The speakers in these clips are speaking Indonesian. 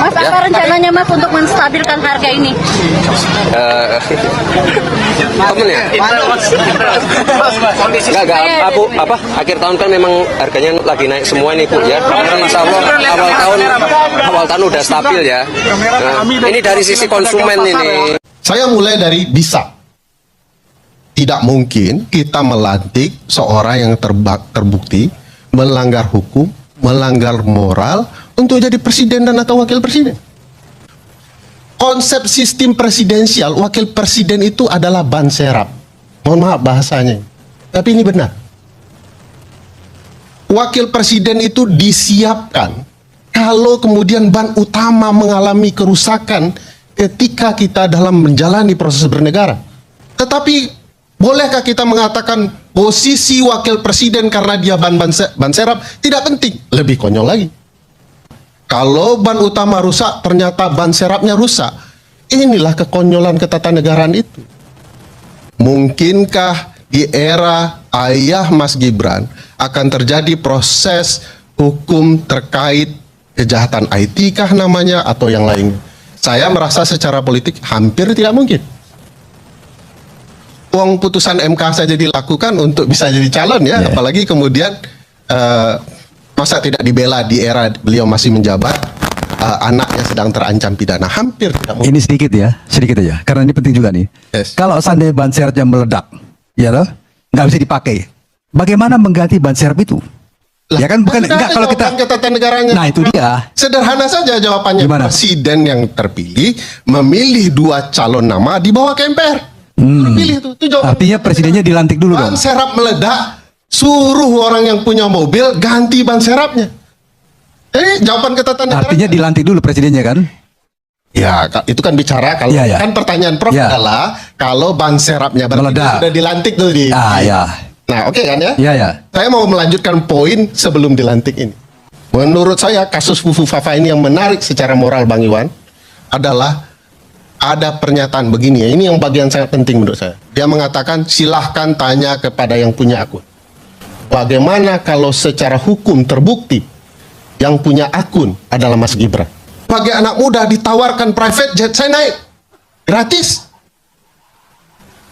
Mas, apa rencananya Mas untuk menstabilkan harga ini? Temen ya? Enggak, apa, akhir tahun kan memang harganya lagi naik semua ini Bu ya. Insya Allah awal tahun udah stabil ya. Nah, ini dari sisi konsumen ini. Saya mulai dari bisa. Tidak mungkin kita melantik seorang yang terbukti melanggar hukum, melanggar moral untuk jadi presiden dan atau wakil presiden. Konsep sistem presidensial, wakil presiden itu adalah ban serap. Mohon maaf bahasanya, tapi ini benar. Wakil presiden itu disiapkan kalau kemudian ban utama mengalami kerusakan ketika kita dalam menjalani proses bernegara. Tetapi bolehkah kita mengatakan posisi wakil presiden karena dia ban serap tidak penting? Lebih konyol lagi. Kalau ban utama rusak, ternyata ban serapnya rusak. Inilah kekonyolan ketatanegaraan itu. Mungkinkah di era ayah Mas Gibran akan terjadi proses hukum terkait kejahatan IT kah namanya atau yang lainnya? Saya merasa secara politik hampir tidak mungkin. Uang putusan MK saja dilakukan untuk bisa jadi calon ya, apalagi kemudian masa tidak dibela di era beliau masih menjabat, anaknya sedang terancam pidana, hampir tidak mungkin. Ini sedikit aja, karena ini penting juga nih. Yes. Kalau seandainya ban serapnya meledak, ya loh, nggak bisa dipakai. Bagaimana mengganti ban serap itu? Lah, ya kan bukan enggak kalau kita ketatanegaranya. Nah, itu dia. Sederhana saja jawabannya. Gimana? Presiden yang terpilih memilih 2 calon nama dibawa ke MPR. Terpilih itu jawaban. Artinya presidennya dilantik dulu Ban dong. serap meledak, suruh orang yang punya mobil ganti ban serapnya. Jawaban ketatanegaraan. Artinya dilantik dulu presidennya kan? Ya, itu kan bicara kalau Ya. kan pertanyaan Prof adalah kalau ban serapnya Meledak. sudah dilantik dulu di. Ya. Nah, oke kan ya? Ya. Saya mau melanjutkan poin sebelum dilantik ini. Menurut saya kasus Fufu Fafa ini yang menarik secara moral Bang Iwan adalah ada pernyataan begini ya. Ini yang bagian sangat penting menurut saya. Dia mengatakan silahkan tanya kepada yang punya akun. Bagaimana kalau secara hukum terbukti yang punya akun adalah Mas Gibran? Sebagai anak muda ditawarkan private jet, saya naik gratis.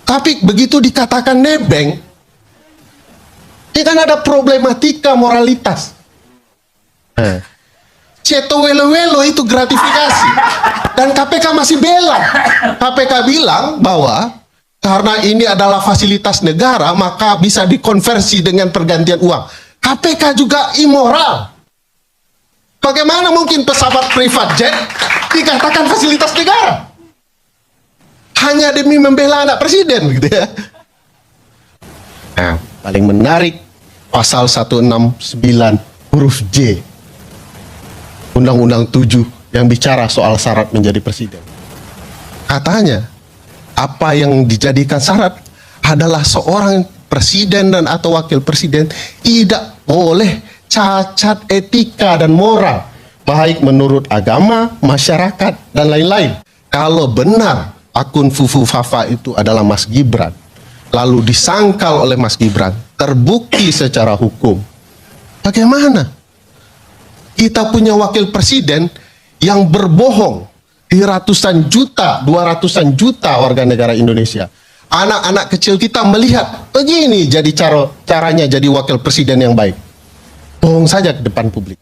Tapi begitu dikatakan nebeng, ini kan ada problematika moralitas. Ceto welo-welo itu gratifikasi. Dan KPK masih bela. KPK bilang bahwa karena ini adalah fasilitas negara, maka bisa dikonversi dengan pergantian uang. KPK juga immoral. Bagaimana mungkin pesawat privat jet dikatakan fasilitas negara? Hanya demi membela anak presiden gitu ya. Nah, paling menarik pasal 169 huruf J Undang-Undang 7 yang bicara soal syarat menjadi presiden. Katanya, apa yang dijadikan syarat adalah seorang presiden dan atau wakil presiden tidak boleh cacat etika dan moral, baik menurut agama, masyarakat, dan lain-lain. Kalau benar akun Fufu Fafa itu adalah Mas Gibran, lalu disangkal oleh Mas Gibran, terbukti secara hukum, bagaimana? Kita punya wakil presiden yang berbohong di ratusan juta, 200-an juta warga negara Indonesia. Anak-anak kecil kita melihat begini jadi caranya jadi wakil presiden yang baik. Bohong saja ke depan publik.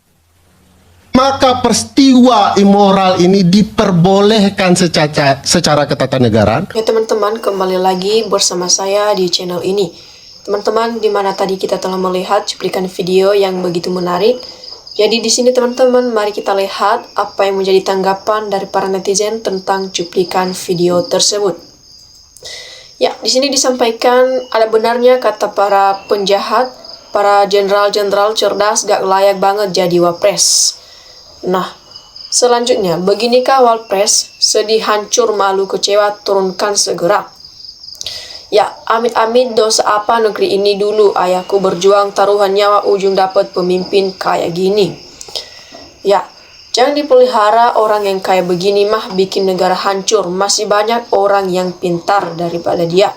Maka peristiwa immoral ini diperbolehkan secara ketatanegaraan. Ya teman-teman, kembali lagi bersama saya di channel ini. Teman-teman, di mana tadi kita telah melihat cuplikan video yang begitu menarik. Jadi di sini teman-teman, mari kita lihat apa yang menjadi tanggapan dari para netizen tentang cuplikan video tersebut. Ya, di sini disampaikan ada benarnya kata para penjahat, para jenderal-jenderal cerdas gak layak banget jadi wapres. Nah, selanjutnya, beginikah wapres sedih, hancur, malu, kecewa, turunkan segera. Ya, amit-amit dosa apa negeri ini dulu, ayahku berjuang taruhan nyawa ujung dapat pemimpin kayak gini. Ya, jangan dipelihara orang yang kayak begini mah bikin negara hancur, masih banyak orang yang pintar daripada dia.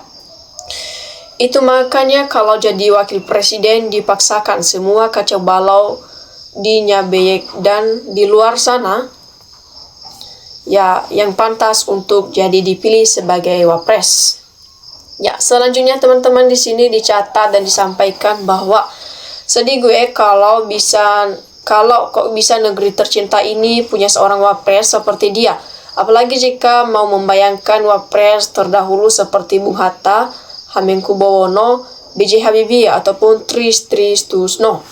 Itu makanya kalau jadi wakil presiden dipaksakan semua kacau balau di Nyabeyek dan di luar sana, ya yang pantas untuk jadi dipilih sebagai wapres. Ya, selanjutnya teman-teman di sini dicatat dan disampaikan bahwa sedih gue kalau kok bisa negeri tercinta ini punya seorang wapres seperti dia. Apalagi jika mau membayangkan wapres terdahulu seperti Bung Hatta, Hamengkubuwono, B.J. Habibie ataupun Trisno.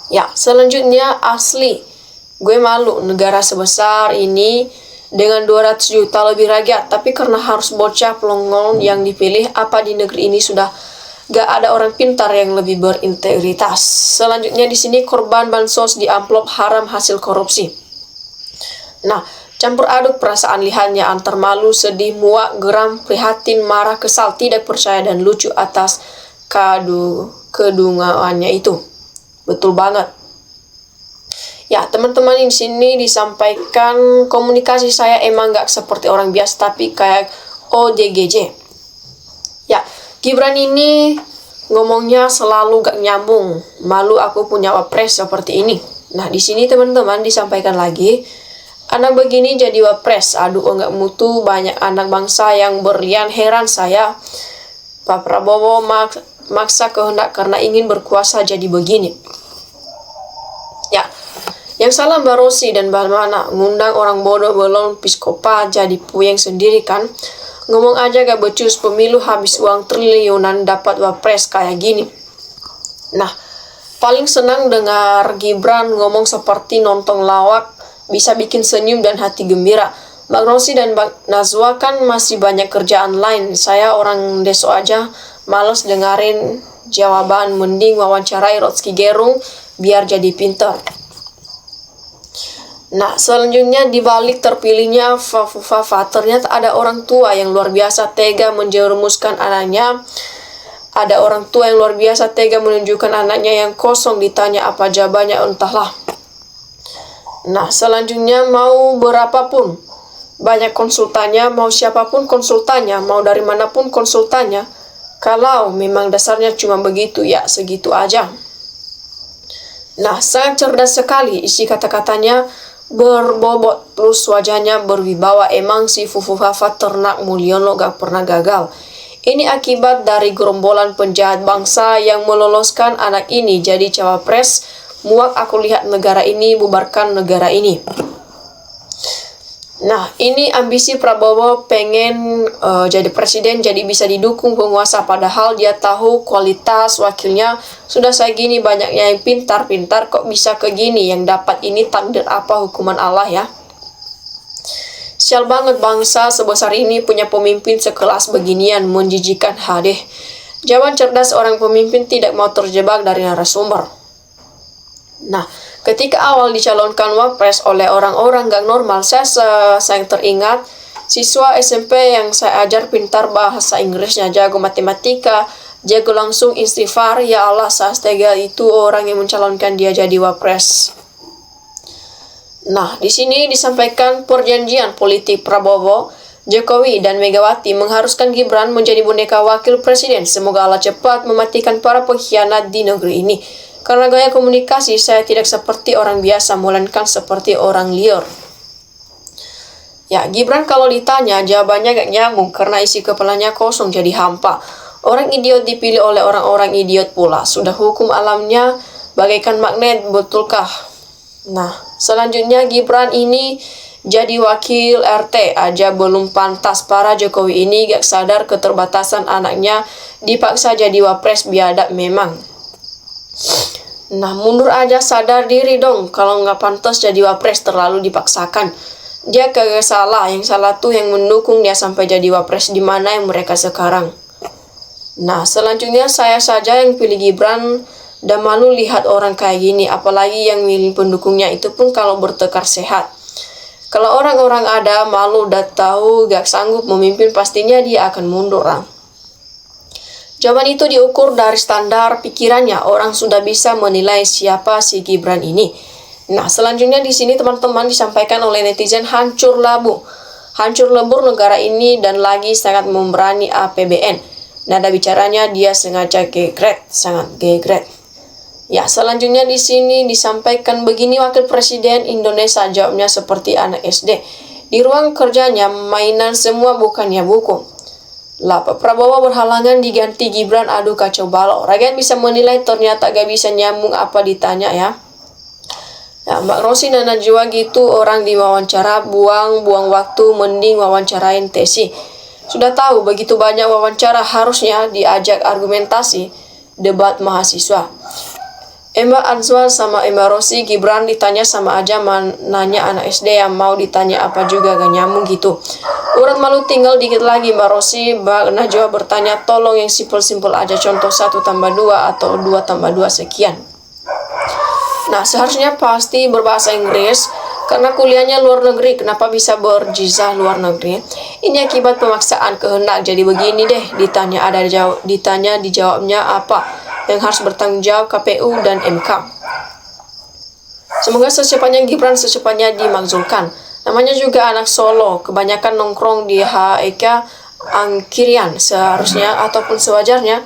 Ya, selanjutnya asli gue malu negara sebesar ini dengan 200 juta lebih rakyat, tapi karena harus bocah pelongon yang dipilih, apa di negeri ini sudah gak ada orang pintar yang lebih berintegritas. Selanjutnya di sini korban bansos di amplop haram hasil korupsi. Nah, campur aduk perasaan lihatnya antar malu, sedih, muak, geram, prihatin, marah, kesal, tidak percaya, dan lucu atas kedungaannya itu. Betul banget. Ya, teman-teman di sini disampaikan komunikasi saya emang gak seperti orang biasa, tapi kayak ODGJ. Ya, Gibran ini ngomongnya selalu gak nyambung. Malu aku punya wapres seperti ini. Nah, di sini teman-teman disampaikan lagi, anak begini jadi wapres, aduh enggak mutu, banyak anak bangsa yang berlian, heran saya. Pak Prabowo maksa kehendak karena ingin berkuasa jadi begini. Ya, yang salah Mbak Rosi dan Mbak Mana, ngundang orang bodoh belum psikopat jadi puyeng sendiri kan. Ngomong aja gak becus, pemilu habis uang triliunan dapat wapres kayak gini. Nah, paling senang dengar Gibran ngomong seperti nonton lawak, bisa bikin senyum dan hati gembira. Mbak Rosi dan Mbak Nazwa kan masih banyak kerjaan lain. Saya orang deso aja, males dengerin jawaban, mending wawancarai Rocky Gerung biar jadi pinter. Nah, selanjutnya dibalik terpilihnya Fafa, ternyata ada orang tua yang luar biasa tega menjerumuskan anaknya. Ada orang tua yang luar biasa tega menunjukkan anaknya yang kosong, ditanya apa jawabannya, entahlah. Nah, selanjutnya mau berapapun banyak konsultannya, mau siapapun konsultannya, mau dari manapun konsultannya, kalau memang dasarnya cuma begitu, ya segitu aja. Nah, sangat cerdas sekali isi kata-katanya, berbobot, plus wajahnya berwibawa. Emang si Fufu Fafa ternak Mulyono gak pernah gagal. Ini akibat dari gerombolan penjahat bangsa yang meloloskan anak ini jadi cawapres. Muak aku lihat negara ini, bubarkan negara ini. Nah, ini ambisi Prabowo pengen jadi presiden, jadi bisa didukung penguasa, padahal dia tahu kualitas wakilnya sudah segini banyaknya yang pintar-pintar, kok bisa ke gini, yang dapat ini takdir apa hukuman Allah ya. Sial banget bangsa sebesar ini punya pemimpin sekelas beginian, menjijikan hadeh. Jawaban cerdas orang pemimpin tidak mau terjebak dari narasumber. Nah, ketika awal dicalonkan wapres oleh orang-orang gak normal, saya teringat siswa SMP yang saya ajar pintar bahasa Inggrisnya, jago matematika, jago langsung istighfar, ya Allah seastaga itu orang yang mencalonkan dia jadi wapres. Nah, di sini disampaikan perjanjian politik Prabowo, Jokowi, dan Megawati mengharuskan Gibran menjadi boneka wakil presiden. Semoga Allah cepat mematikan para pengkhianat di negeri ini. Karena gaya komunikasi saya tidak seperti orang biasa, melainkan seperti orang liar. Ya, Gibran kalau ditanya jawabannya gak nyambung karena isi kepalanya kosong jadi hampa. Orang idiot dipilih oleh orang-orang idiot pula. Sudah hukum alamnya bagaikan magnet, betulkah? Nah, selanjutnya Gibran ini jadi wakil RT aja belum pantas. Para Jokowi ini gak sadar keterbatasan anaknya, dipaksa jadi wapres, biadab memang. Nah, mundur aja, sadar diri dong. Kalau nggak pantas jadi wapres, terlalu dipaksakan. Dia kagak salah, yang salah tuh yang mendukung dia sampai jadi wapres. Di mana yang mereka sekarang? Nah, selanjutnya saya saja yang pilih Gibran, dan malu lihat orang kayak gini. Apalagi yang milih pendukungnya itu pun kalau bertekar sehat. Kalau orang-orang ada malu udah tahu gak sanggup memimpin, pastinya dia akan mundur lah. Jawaban itu diukur dari standar pikirannya. Orang sudah bisa menilai siapa si Gibran ini. Nah, selanjutnya di sini teman-teman disampaikan oleh netizen, hancur lebur negara ini dan lagi sangat memberani APBN. Nada bicaranya dia sengaja gegret, sangat gegret. Ya, selanjutnya di sini disampaikan begini, wakil presiden Indonesia jawabnya seperti anak SD. Di ruang kerjanya mainan semua bukannya buku. Lah, Pak Prabowo berhalangan diganti Gibran, aduh kacau balau. Rakyat bisa menilai ternyata gak bisa nyambung apa ditanya ya. Ya, Mbak Rosi dan Najwa gitu orang diwawancara buang-buang waktu, mending wawancarain Tesi. Sudah tahu begitu banyak wawancara harusnya diajak argumentasi debat mahasiswa. Mbak Answar sama Mbak Rosi, Gibran ditanya sama aja nanya anak SD yang mau ditanya apa juga gak nyambung gitu. Urat malu tinggal dikit lagi Mbak Rosi. Mbak Najwa bertanya tolong yang simpel-simpel aja, contoh 1 tambah 2 atau 2 tambah 2 sekian. Nah, seharusnya pasti berbahasa Inggris karena kuliahnya luar negeri. Kenapa bisa berjizah luar negeri? Ini akibat pemaksaan kehendak. Jadi begini deh, ditanya dijawabnya apa yang harus bertanggung jawab KPU dan MK. Semoga secepatnya Gibran secepatnya dimakzulkan. Namanya juga anak Solo, kebanyakan nongkrong di HEK Angkirian seharusnya ataupun sewajarnya.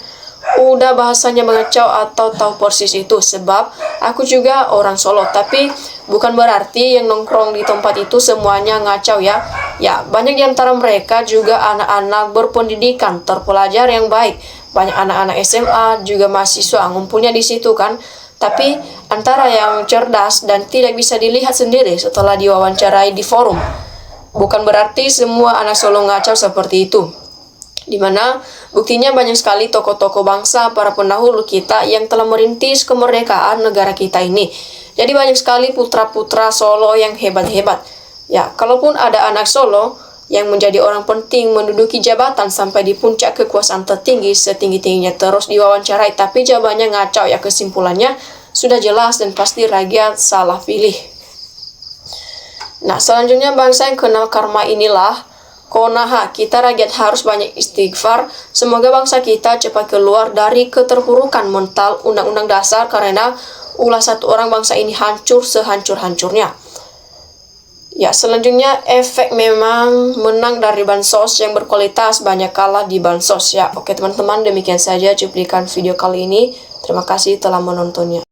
Udah bahasanya mengacau atau tahu persis itu, sebab aku juga orang Solo, tapi bukan berarti yang nongkrong di tempat itu semuanya ngacau ya. Ya, banyak di antara mereka juga anak-anak berpendidikan, terpelajar yang baik. Banyak anak-anak SMA juga mahasiswa ngumpulnya di situ kan. Tapi antara yang cerdas dan tidak bisa dilihat sendiri setelah diwawancarai di forum. Bukan berarti semua anak Solo ngacau seperti itu. Dimana buktinya banyak sekali tokoh-tokoh bangsa, para pendahulu kita yang telah merintis kemerdekaan negara kita ini. Jadi banyak sekali putra-putra Solo yang hebat-hebat. Ya, kalaupun ada anak Solo yang menjadi orang penting menduduki jabatan sampai di puncak kekuasaan tertinggi setinggi-tingginya terus diwawancarai, tapi jawabannya ngacau ya, kesimpulannya sudah jelas dan pasti rakyat salah pilih. Nah, selanjutnya bangsa yang kenal karma inilah konaha, kita rakyat harus banyak istighfar. Semoga bangsa kita cepat keluar dari keterpurukan mental undang-undang dasar karena ulah satu orang bangsa ini hancur sehancur-hancurnya. Ya, selanjutnya efek memang menang dari bansos yang berkualitas banyak kalah di bansos ya. Oke teman-teman, demikian saja cuplikan video kali ini. Terima kasih telah menontonnya.